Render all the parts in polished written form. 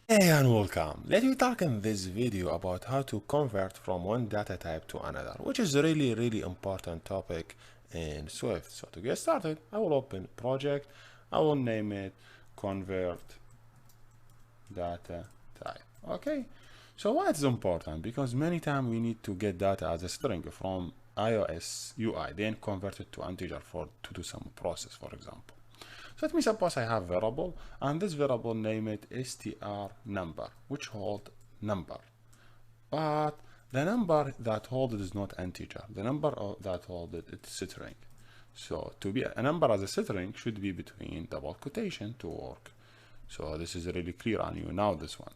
Hey and welcome. Let me talk in this video about how to convert from one data type to another, which is a really important topic in Swift. So to get started, I will open project. I will name it convert data type. Okay. So why it's important? Because many times we need to get data as a string from iOS UI, then convert it to integer to do some process, for example. So let me suppose I have variable, and this variable name it str number, which hold number. But the number that hold it is not integer. The number that hold it is string. So to be a number as a string should be between double quotation to work. So this is really clear on you now, this one.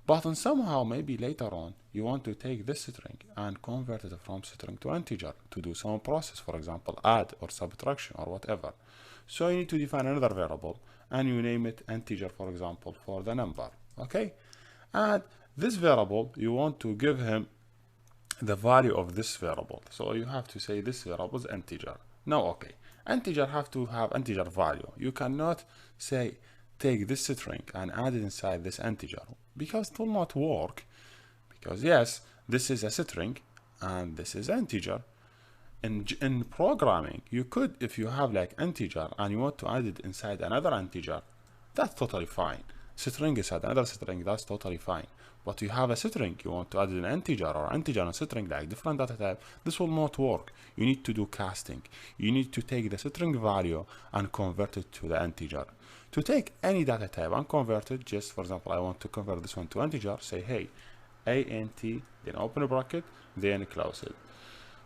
But on somehow maybe later on you want to take this string and convert it from string to integer to do some process, for example add or subtraction or whatever. So you need to define another variable and you name it integer, for example, for the number. Okay, and this variable you want to give him the value of this variable, so you have to say this variable is integer. Now okay, integer have to have integer value. You cannot say take this string and add it inside this integer, because it will not work. Because yes, this is a string and this is integer. In programming, you could, if you have like integer and you want to add it inside another integer, that's totally fine. String is another string, that's totally fine. But you have a string, you want to add an integer or integer and string, like different data type, this will not work. You need to do casting. You need to take the string value and convert it to the integer. To take any data type and convert it, just for example, I want to convert this one to integer, say hey, int, then open a bracket, then close it.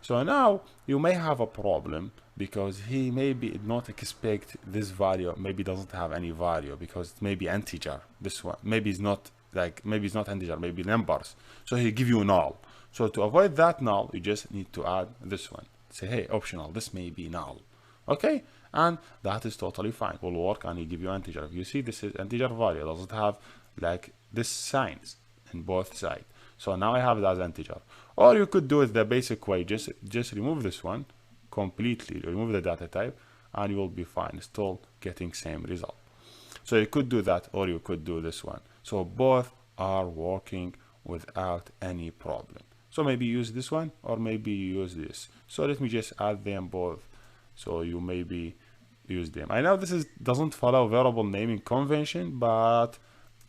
So now you may have a problem because he maybe not expect this value, maybe doesn't have any value because it may be integer. This one maybe it's not, like maybe it's not integer, maybe numbers. So he give you null. So to avoid that null, you just need to add this one. Say hey, optional, this may be null. Okay, and that is totally fine. Will work and he give you integer. If you see this is integer value, doesn't have like this signs in both sides. So now I have it as integer. Or you could do it the basic way, just remove this one completely, remove the data type, and you will be fine, still getting same result. So you could do that, or you could do this one. So both are working without any problem. So maybe use this one, or maybe use this. So let me just add them both. So you maybe use them. I know this doesn't follow variable naming convention, but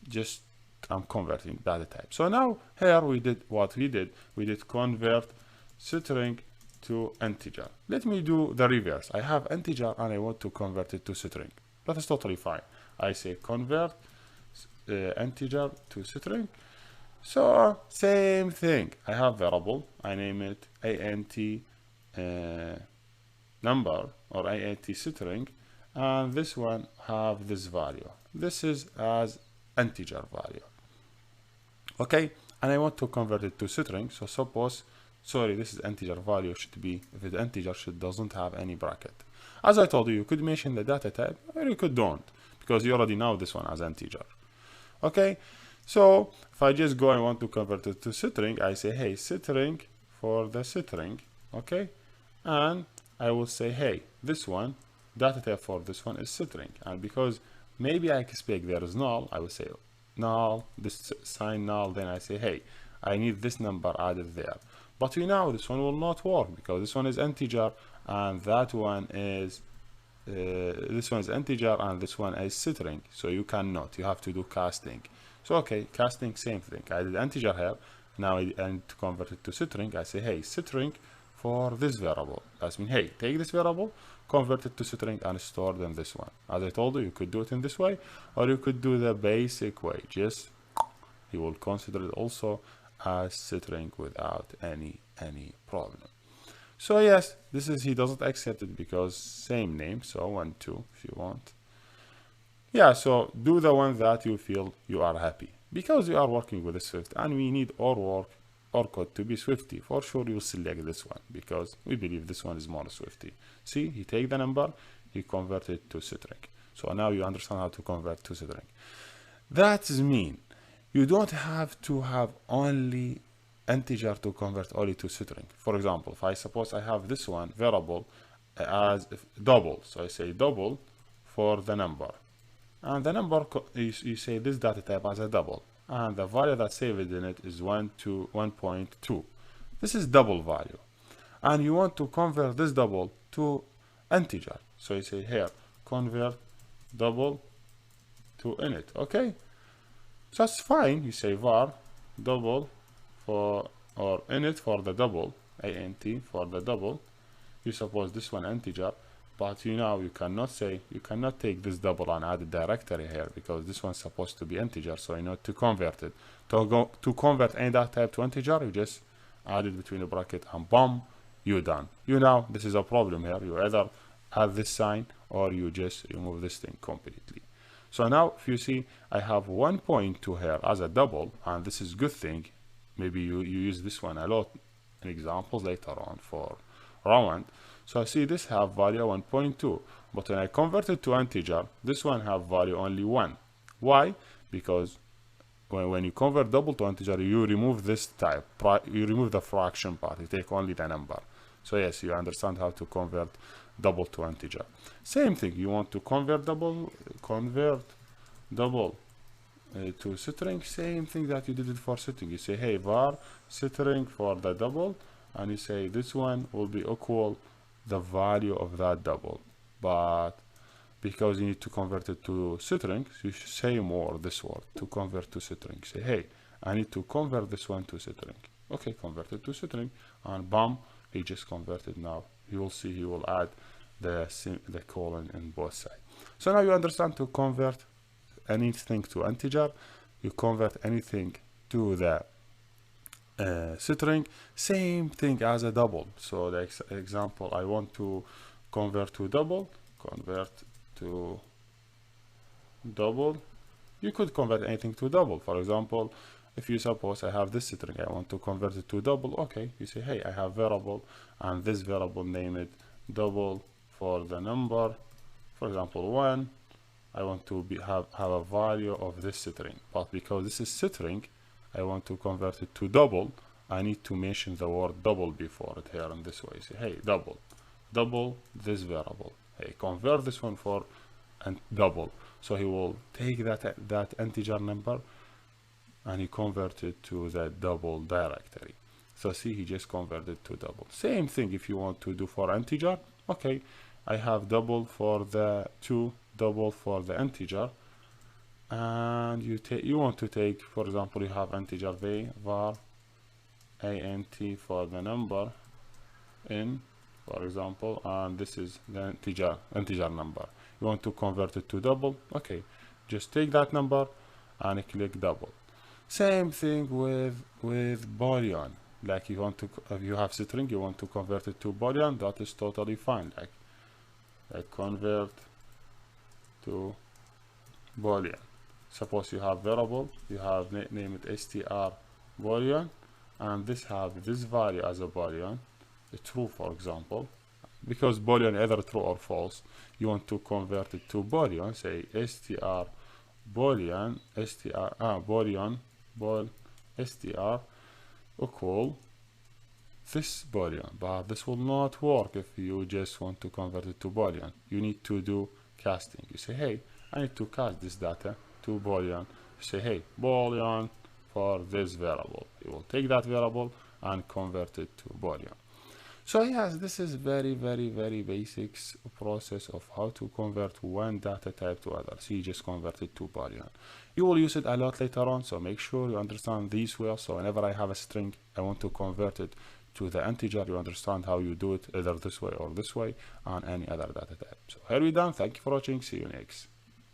just I'm converting data type. So now here we did what we did. We did convert string to integer. Let me do the reverse. I have integer and I want to convert it to string. That is totally fine. I say convert integer to string. So same thing. I have variable. I name it int number or int string, and this one have this value. This is as integer value. Okay, and I want to convert it to string. So suppose, sorry, this is integer value, should be, if it's integer, doesn't have any bracket. As I told you, you could mention the data type, or you could don't, because you already know this one as integer. Okay, so if I just go and want to convert it to string, I say hey, string for the string. Okay, and I will say hey, this one, data type for this one is string, and because maybe I expect there is null, I will say null, this sign null, then I say hey, I need this number added there. But we know this one will not work because this one is integer and that one is this one is integer and this one is string, so you cannot, you have to do casting. So okay, casting, same thing. I did integer here, now I need to convert it to string. I say hey, string for this variable. That means hey, take this variable, convert it to string and store them this one. As I told you, you could do it in this way, or you could do the basic way, just you will consider it also as string without any problem. So yes, this is, he doesn't accept it because same name, so 1 2 if you want. Yeah, so do the one that you feel you are happy, because you are working with a Swift and we need our work or code to be Swifty. For sure you select this one because we believe this one is more Swifty. See, he take the number, he convert it to string. So now you understand how to convert to string. That mean you don't have to have only integer to convert only to string. For example, if I suppose I have this one variable as double, so I say double for the number. and the number you say this data type as a double, and the value that's saved in it is 1.2. This is double value, and you want to convert this double to integer, so you say here convert double to init. Okay, so that's fine. You say var double for, or init for the double, int for the double. You suppose this one integer, but you cannot say, you cannot take this double and add a directory here, because this one's supposed to be integer, so you know to convert it. To convert any data type to integer, you just add it between a bracket and boom, you're done. Now this is a problem here. You either add this sign or you just remove this thing completely. So now if you see, I have 1.2 here as a double, and this is good thing. Maybe you use this one a lot in examples later on for round. So I see this have value 1.2, but when I convert it to integer, this one have value only 1. Why? Because when you convert double to integer, you remove this type, you remove the fraction part, you take only the number. So yes, you understand how to convert double to integer. Same thing, you want to convert double to string, same thing that you did it for string. You say, hey, var string for the double, and you say this one will be equal the value of that double. But because you need to convert it to string, you should say more this word to convert to string. Say, hey, I need to convert this one to string. Okay, convert it to string, and bam, he just converted. Now you will see he will add the colon in both sides. So now you understand to convert anything to integer, you convert anything to the string, same thing as a double. So the example, I want to convert to double, you could convert anything to double. For example, if you suppose I have this string, I want to convert it to double. Okay, you say, hey, I have variable, and this variable, name it double for the number, for example 1. I want to have a value of this string, but because this is string, I want to convert it to double. I need to mention the word double before it here in this way. Say, hey, double this variable. Hey, convert this one for and double. So he will take that integer number and he convert it to the double directory. So see, he just converted to double. Same thing if you want to do for integer. Okay, I have double for the 2, double for the integer, and you want to take, for example, you have integer var int for the number in, for example, and this is the integer number. You want to convert it to double. Okay, just take that number and click double. Same thing with boolean. Like you want to, if you have string, you want to convert it to boolean, that is totally fine. Like convert to boolean. Suppose you have variable, you have name it str boolean, and this have this value as a boolean, true, for example. Because boolean either true or false, you want to convert it to boolean. Say str boolean str equal this boolean, but this will not work if you just want to convert it to boolean. You need to do casting. You say, hey, I need to cast this data to boolean. You say, hey, boolean for this variable. You will take that variable and convert it to boolean. So yes, this is very basic process of how to convert one data type to other. So you just convert it to boolean. You will use it a lot later on, so make sure you understand these well. So whenever I have a string, I want to convert it to the integer, you understand how you do it, either this way or this way, on any other data type. So here we're done. Thank you for watching. See you next.